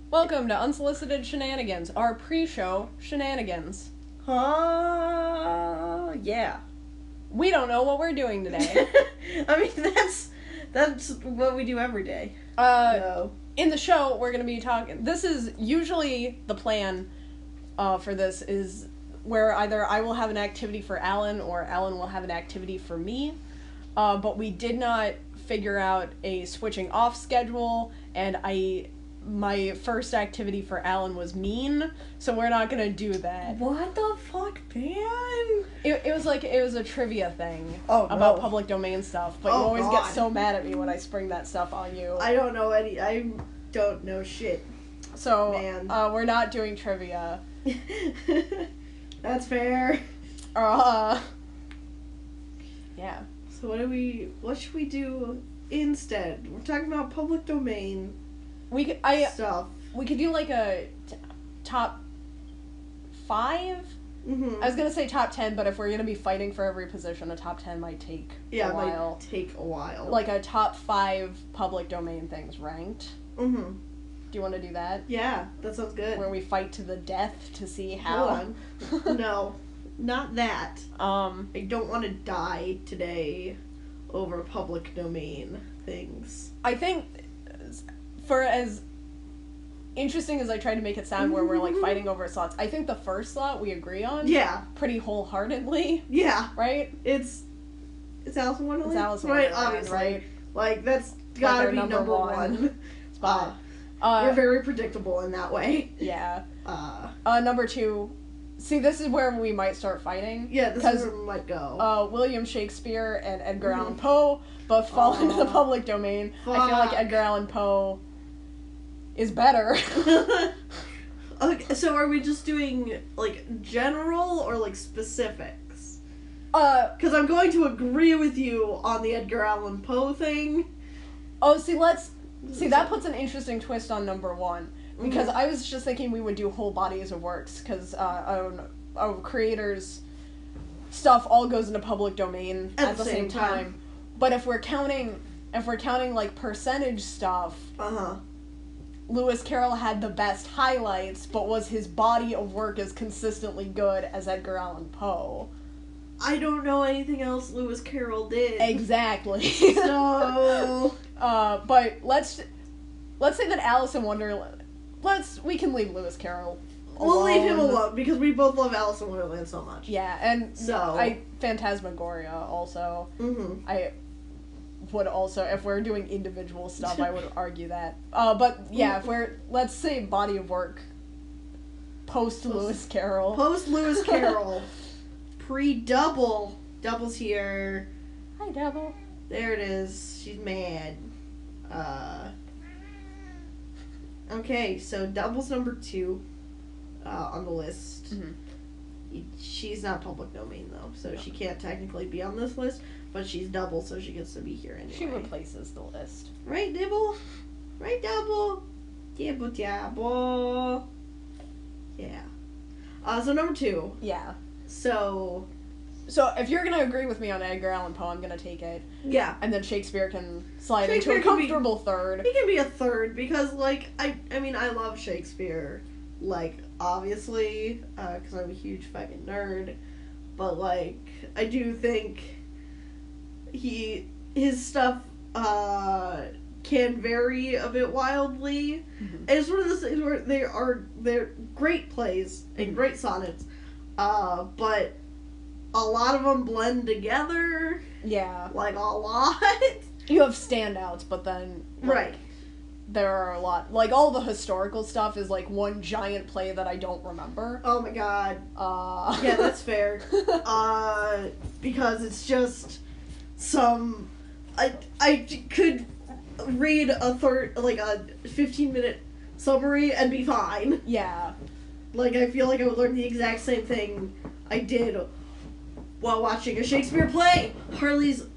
Welcome to Unsolicited Shenanigans, our pre-show Shenanigans. Yeah. We don't know what we're doing today. I mean, that's what we do every day. In the show, we're going to be talking... This is usually the plan for this is where either I will have an activity for Alan or Alan will have an activity for me. But we did not figure out a switching off schedule, and my first activity for Alan was mean, so we're not gonna do that. What the fuck, man? It was a trivia thing about public domain stuff, but you always get so mad at me when I spring that stuff on you. I don't know shit. So, man. We're not doing trivia. That's fair. Yeah. So what should we do instead? We're talking about public domain. Stuff. We could do like a top 5. Mm-hmm. I was gonna say top 10, but if we're gonna be fighting for every position, a top 10 might take a while. Might take a while. Like a top 5 public domain things ranked. Mm-hmm. Do you want to do that? Yeah, that sounds good. Where we fight to the death to see how. Hold on. No, not that. I don't want to die today over public domain things. I think, for as interesting as I tried to make it sound, where we're like fighting over slots, I think the first slot we agree on. Yeah. Pretty wholeheartedly. Yeah. Right? It's Alice in Wonderland? It's Alice in Wonderland, Wonderland, obviously. right? Like, that's gotta be number one. Spot. You're very predictable in that way. Yeah. Number 2. See, this is where we might start fighting. Yeah, this is where we might go. William Shakespeare and Edgar Allan Poe both fall into the public domain. Fuck. I feel like Edgar Allan Poe is better. Okay, so are we just doing, like, general or, like, specifics? Because I'm going to agree with you on the Edgar Allan Poe thing. Oh, see, that puts an interesting twist on number 1. Because I was just thinking we would do whole bodies of works, because a creator's stuff all goes into public domain at the same time. But if we're counting like percentage stuff, Lewis Carroll had the best highlights, but was his body of work as consistently good as Edgar Allan Poe? I don't know anything else Lewis Carroll did. Exactly. So, but let's say that Alice in Wonderland. We can leave Lewis Carroll alone. We'll leave him alone, because we both love Alice in Wonderland so much. Yeah, and Phantasmagoria also. Mm-hmm. I would also, if we're doing individual stuff, I would argue that. But yeah, let's say body of work, post Lewis Carroll. Post Lewis Carroll. Pre-Double. Double's here. Hi, Double. There it is. She's mad. Okay, so Double's number 2 on the list. Mm-hmm. She's not public domain, though, so she can't technically be on this list, but she's Double, so she gets to be here anyway. She replaces the list. Right, Dibble? Right, Double? Double. Yeah. So number 2. Yeah. So if you're gonna agree with me on Edgar Allan Poe, I'm gonna take it. Yeah. And then Shakespeare can slide into a comfortable third. He can be a third, because, like, I mean, I love Shakespeare, like, obviously, because I'm a huge fucking nerd, but, like, I do think his stuff, can vary a bit wildly, and it's one of those things where they're great plays and great sonnets, but a lot of them blend together. Yeah. Like, a lot. You have standouts, but then... Right. There are a lot. Like, all the historical stuff is, like, one giant play that I don't remember. Oh my god. Yeah, that's fair. Because it's just some... I could read a 15-minute summary and be fine. Yeah. Like, I feel like I would learn the exact same thing I did while watching a Shakespeare play. Harley's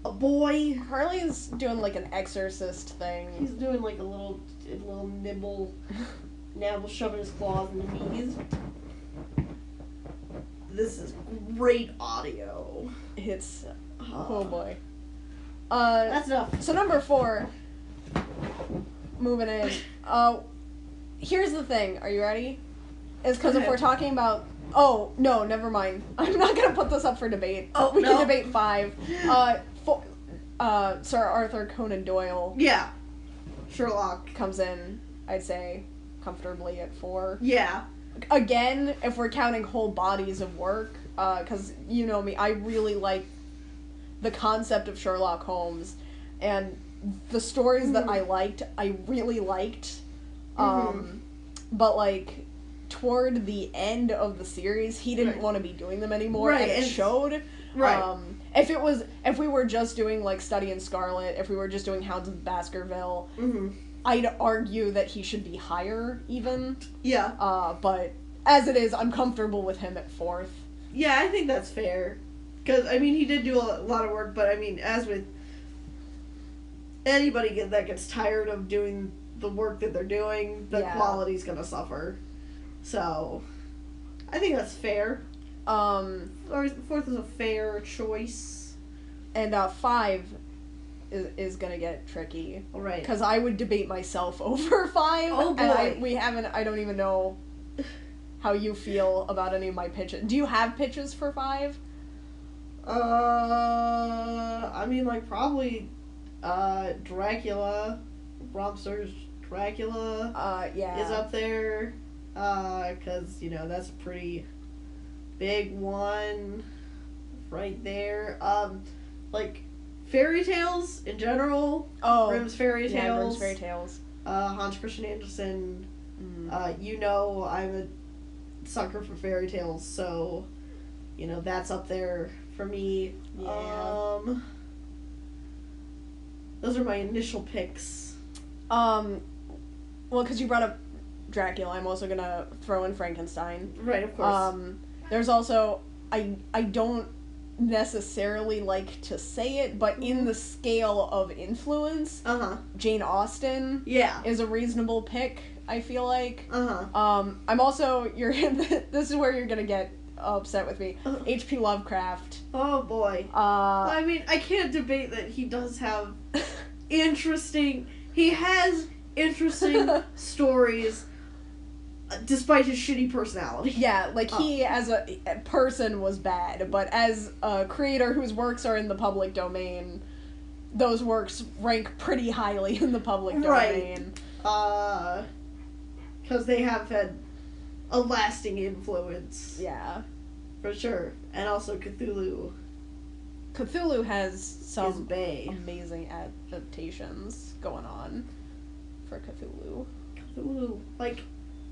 a boy. Harley's doing, like, an exorcist thing. He's doing, like, a little nibble, shoving his claws in the knees. This is great audio. It's... Oh, boy. That's enough. So number 4, moving in. Here's the thing. Are you ready? Is because if Okay. we're talking about... Oh, no, never mind. I'm not going to put this up for debate. Oh, we no. can debate 5. Sir Arthur Conan Doyle Yeah. Sherlock. comes in, I'd say, comfortably at 4. Yeah. Again, if we're counting whole bodies of work, because you know me, I really like the concept of Sherlock Holmes, and the stories that I really liked. But, like, toward the end of the series, he didn't want to be doing them anymore, and it showed. Right. If we were just doing, like, Study in Scarlet, if we were just doing Hounds of Baskerville, I'd argue that he should be higher, even. Yeah. But as it is, I'm comfortable with him at 4th. Yeah, I think that's fair. Because, I mean, he did do a lot of work, but, I mean, as with anybody that gets tired of doing the work that they're doing, the quality's gonna suffer. So, I think that's fair. Or 4th is a fair choice. And 5 is gonna get tricky. Right. Because I would debate myself over 5. Oh, boy. And I don't even know how you feel about any of my pitches. Do you have pitches for 5? I mean, like, probably, Dracula, Bram Stoker's Dracula, is up there, cause, you know, that's a pretty big one, right there, like, fairy tales, in general, Grimm's Fairy Tales, Yeah, Grimm's Fairy Tales, Hans Christian Andersen, you know, I'm a sucker for fairy tales, so, you know, that's up there for me. Yeah. Those are my initial picks. Well, because you brought up Dracula, I'm also gonna throw in Frankenstein. Right, of course. There's also, I don't necessarily like to say it, but in the scale of influence, Jane Austen is a reasonable pick, I feel like. I'm also, this is where you're gonna get upset with me. H.P. Lovecraft. Oh boy. I mean, I can't debate that he does have interesting stories, despite his shitty personality. Yeah, like he as a person was bad, but as a creator whose works are in the public domain, those works rank pretty highly in the public domain. Right. Because they have had a lasting influence. Yeah. For sure. And also Cthulhu. Cthulhu has some Bay. amazing adaptations going on for Cthulhu. Cthulhu. Like,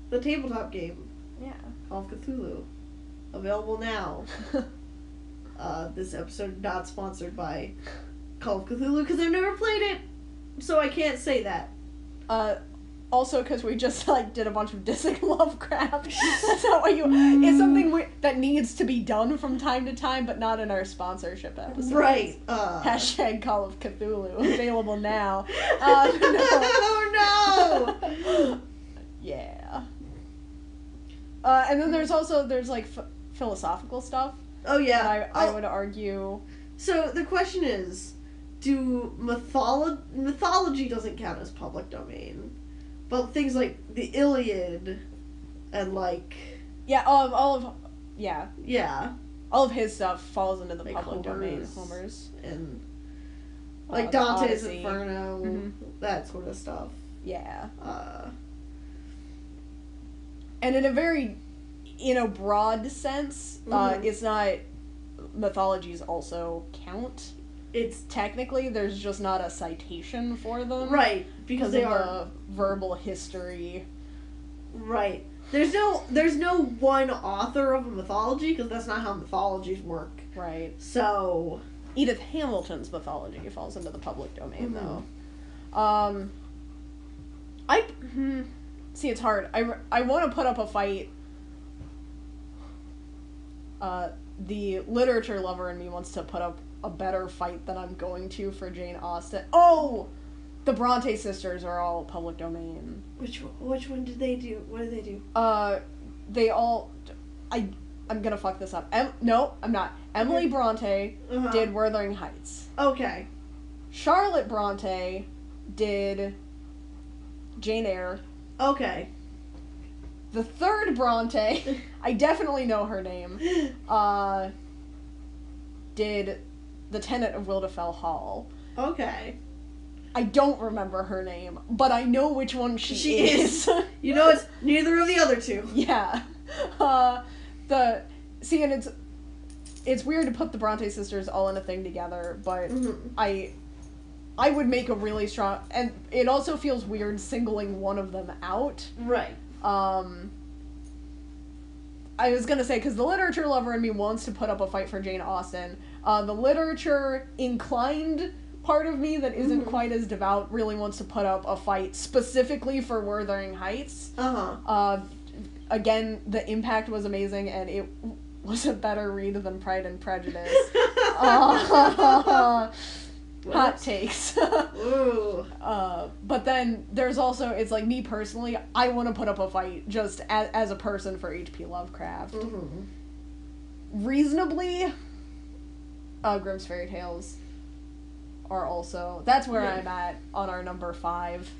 the tabletop game. Yeah. Call of Cthulhu. Available now. This episode not sponsored by Call of Cthulhu because I've never played it. So I can't say that. Also, because we just, like, did a bunch of dissing Lovecraft. That's not what it's something that needs to be done from time to time, but not in our sponsorship episodes. Right. Hashtag Call of Cthulhu. Available now. No. Oh, no! Yeah. And then there's like, philosophical stuff. Oh, yeah. That I would argue... So, the question is, do mythology doesn't count as public domain, but things like the Iliad and, like... Yeah, all of his stuff falls into the like public domain. Homer's. And, like, Dante's Odyssey. Inferno, that sort of stuff. Yeah. And in a very, broad sense, it's not... Mythologies also count. It's technically, there's just not a citation for them. Right, because they are the verbal history. Right. There's no one author of a mythology, because that's not how mythologies work. Right. So... Edith Hamilton's mythology falls into the public domain, though. See, it's hard. I want to put up a fight. The literature lover in me wants to put up a better fight than I'm going to for Jane Austen. Oh! The Bronte sisters are all public domain. Which one did they do? What did they do? They all... I'm gonna fuck this up. No, I'm not. Emily Bronte did Wuthering Heights. Okay. Charlotte Bronte did Jane Eyre. Okay. The third Bronte, I definitely know her name, did The Tenant of Wildefell Hall. Okay. I don't remember her name, but I know which one she is. You know, it's neither of the other two. Yeah. And it's weird to put the Bronte sisters all in a thing together, but I would make a really strong, and it also feels weird singling one of them out. Right. I was gonna say, because the literature lover in me wants to put up a fight for Jane Austen. The literature inclined part of me that isn't quite as devout really wants to put up a fight specifically for Wuthering Heights. Again, the impact was amazing, and it was a better read than Pride and Prejudice. Hot takes. Ooh. But then there's also, it's like, me personally, I want to put up a fight just as a person for H.P. Lovecraft. Reasonably, Grimm's Fairy Tales are also, that's where I'm at on our number 5.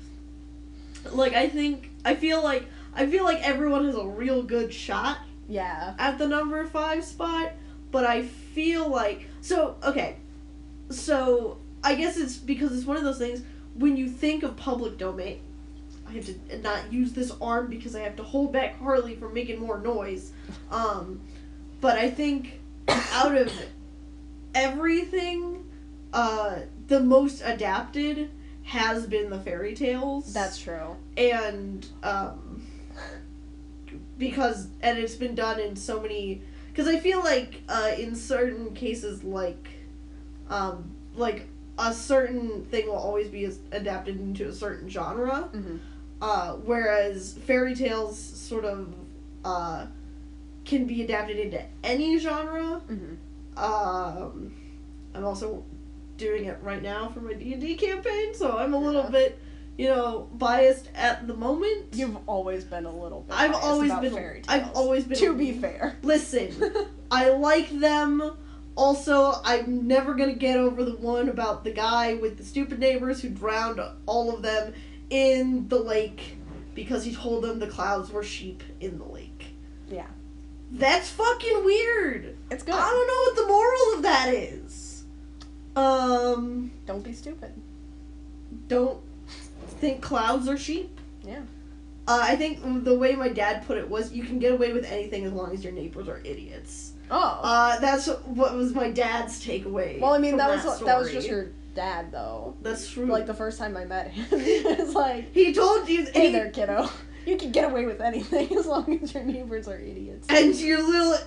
Like, I feel like everyone has a real good shot. Yeah. At the number 5 spot, but I feel like, so I guess it's because it's one of those things, when you think of public domain, I have to not use this arm because I have to hold back Harley from making more noise, but I think out of everything, the most adapted has been the fairy tales. That's true. And, because it's been done in so many, because I feel like, in certain cases, like a certain thing will always be adapted into a certain genre, whereas fairy tales sort of, can be adapted into any genre. I'm also doing it right now for my D&D campaign, so I'm a little bit, biased at the moment. You've always been a little bit I've biased always about been fairy tales. I've always been To be fair. Listen, I like them. Also, I'm never gonna get over the one about the guy with the stupid neighbors who drowned all of them in the lake because he told them the clouds were sheep in the lake. Yeah. That's fucking weird. It's good. I don't know what the moral of that is. Don't be stupid. Don't think clouds are sheep. Yeah. I think the way my dad put it was, you can get away with anything as long as your neighbors are idiots. Oh. That's what was my dad's takeaway. Well, I mean, from that was just story. your dad, though. That's true. Like, the first time I met him, it's like, he told you, hey there, kiddo. You can get away with anything as long as your neighbors are idiots. And your little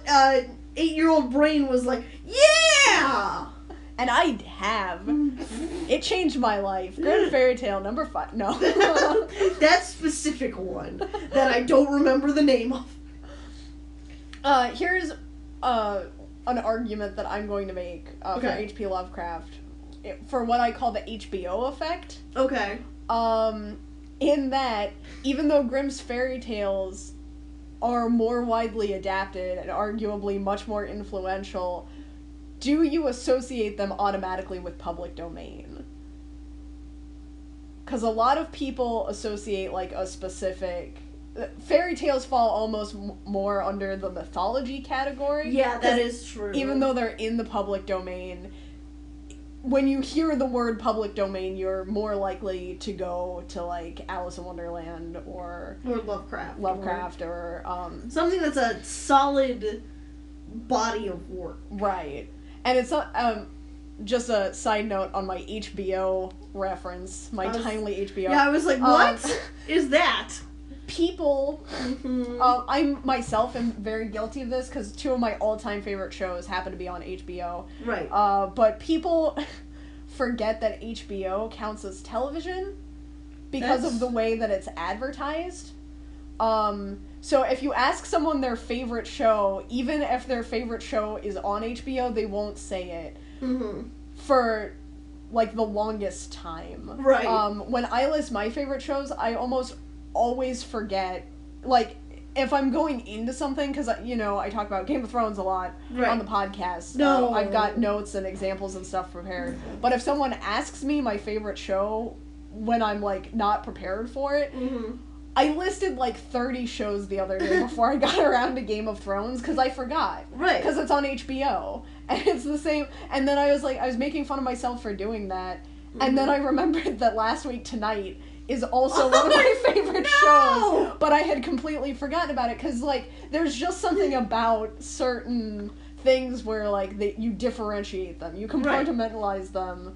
8-year-old brain was like, yeah! And I have. It changed my life. Grimm's Fairy Tale number 5. No. That specific one that I don't remember the name of. Here's an argument that I'm going to make for H.P. Lovecraft for what I call the HBO effect. Okay. In that, even though Grimm's Fairy Tales are more widely adapted and arguably much more influential, do you associate them automatically with public domain? Because a lot of people associate, like, a specific... Fairy tales fall almost more under the mythology category. Yeah, that is true. Even though they're in the public domain, when you hear the word public domain, you're more likely to go to, like, Alice in Wonderland or Lovecraft. Or something that's a solid body of work. Right. And it's not, just a side note on my HBO reference, timely HBO. Yeah, I was like, what is that? People, I myself am very guilty of this, because 2 of my all-time favorite shows happen to be on HBO. Right. But people forget that HBO counts as television because of the way that it's advertised. So if you ask someone their favorite show, even if their favorite show is on HBO, they won't say it for, like, the longest time. Right. When I list my favorite shows, I almost always forget, like, if I'm going into something, because, I talk about Game of Thrones a lot on the podcast. No. I've got notes and examples and stuff prepared. But if someone asks me my favorite show, when I'm, like, not prepared for it. Mm-hmm. I listed, like, 30 shows the other day before I got around to Game of Thrones, because I forgot. Right. Because it's on HBO. And it's the same, and then I was making fun of myself for doing that, and then I remembered that Last Week Tonight is also one of my favorite shows, but I had completely forgotten about it, because, like, there's just something about certain things where, like, you differentiate them, you compartmentalize them,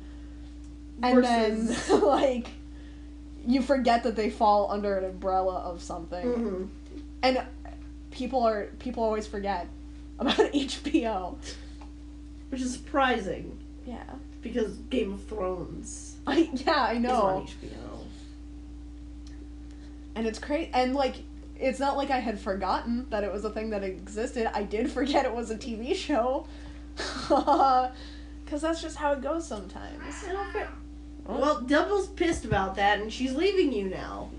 and then, like, you forget that they fall under an umbrella of something. Mm-hmm. And people always forget about HBO. Which is surprising. Yeah. Because Game of Thrones. I know. Is on HBO. And it's crazy. And, like, it's not like I had forgotten that it was a thing that existed. I did forget it was a TV show. Because that's just how it goes sometimes. Well, Double's pissed about that, and she's leaving you now.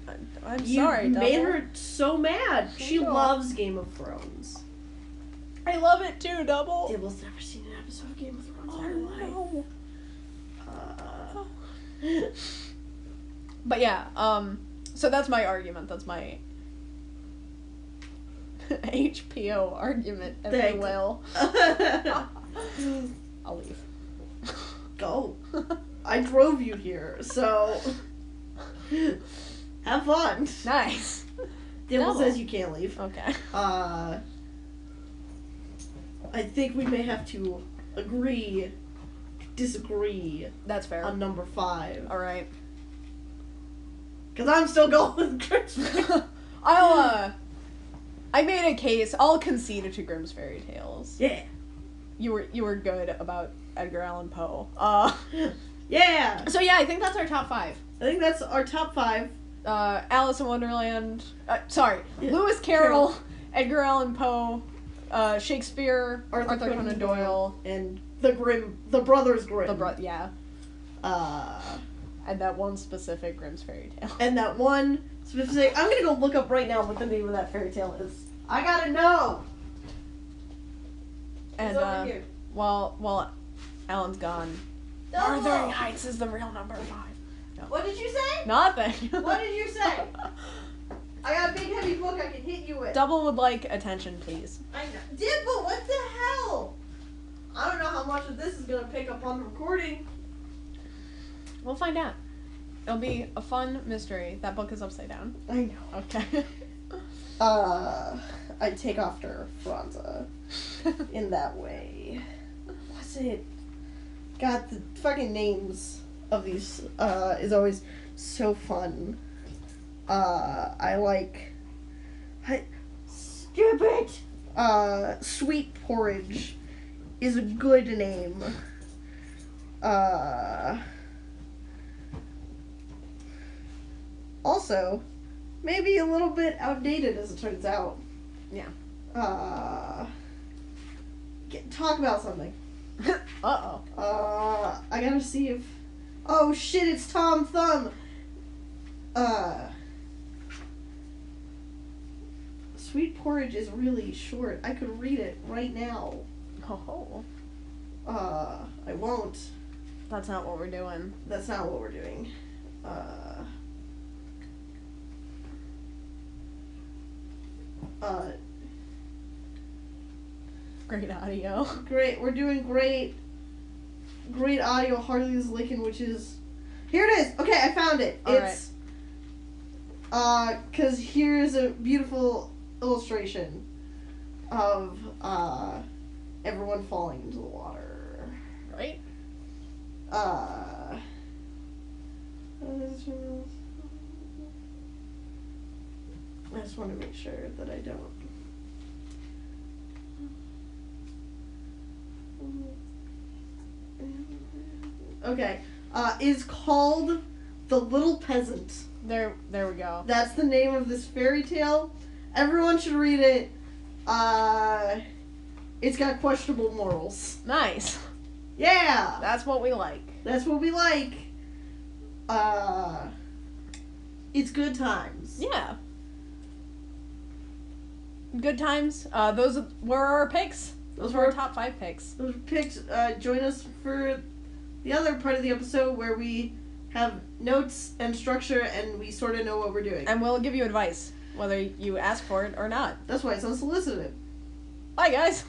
I'm sorry, Double. You made her so mad. She loves Game of Thrones. I love it too, Double. Double's never seen an episode of Game of Thrones in her life. No. But yeah, so that's my argument. That's my HBO argument, if you will. I'll leave. Go. I drove you here, so have fun. Nice. Dibble says you can't leave. Okay. I think we may have to disagree. That's fair. On number 5. All right. Because I'm still going with Grimm's. I made a case. I'll concede it to Grimm's Fairy Tales. Yeah. You were good about Edgar Allan Poe. Yeah. So yeah, I think that's our top 5. I think that's our top 5. Alice in Wonderland. Lewis Carroll, Edgar Allan Poe, Shakespeare, Arthur Conan Doyle, and the Brothers Grimm. Yeah. And that one specific Grimm's Fairy Tale. And that one specific. I'm gonna go look up right now what the name of that fairy tale is. I gotta know. And over here. while Alan's gone, Wuthering Heights is the real number 5. No. What did you say? Nothing. What did you say? I got a big heavy book I can hit you with. Double would like attention, please. I know. Dimple, what the hell? I don't know how much of this is gonna pick up on the recording. We'll find out. It'll be a fun mystery. That book is upside down. I know. Okay. I'd take after Franza in that way. What's it? God, the fucking names of these is always so fun. Stupid! Sweet Porridge is a good name. Also, maybe a little bit outdated as it turns out. Yeah. Talk about something. Uh-oh. I gotta see if... Oh shit, it's Tom Thumb! Sweet Porridge is really short. I could read it right now. Oh. I won't. That's not what we're doing. That's not what we're doing. Great audio. Great. We're doing great. Great audio. Harley's Licking, which is... Here it is! Okay, I found it. It's... Because here's a beautiful illustration of, everyone falling into the water. Right? I just want to make sure that I don't... Okay. Is called The Little Peasant. There we go. That's the name of this fairy tale. Everyone should read it. It's got questionable morals. Nice. Yeah! That's what we like. That's what we like. It's good times. Yeah. Good times. Those were our picks. Those were our top 5 picks. Those picks. Join us for the other part of the episode where we have notes and structure, and we sort of know what we're doing. And we'll give you advice, whether you ask for it or not. That's why it's unsolicited. Bye, guys.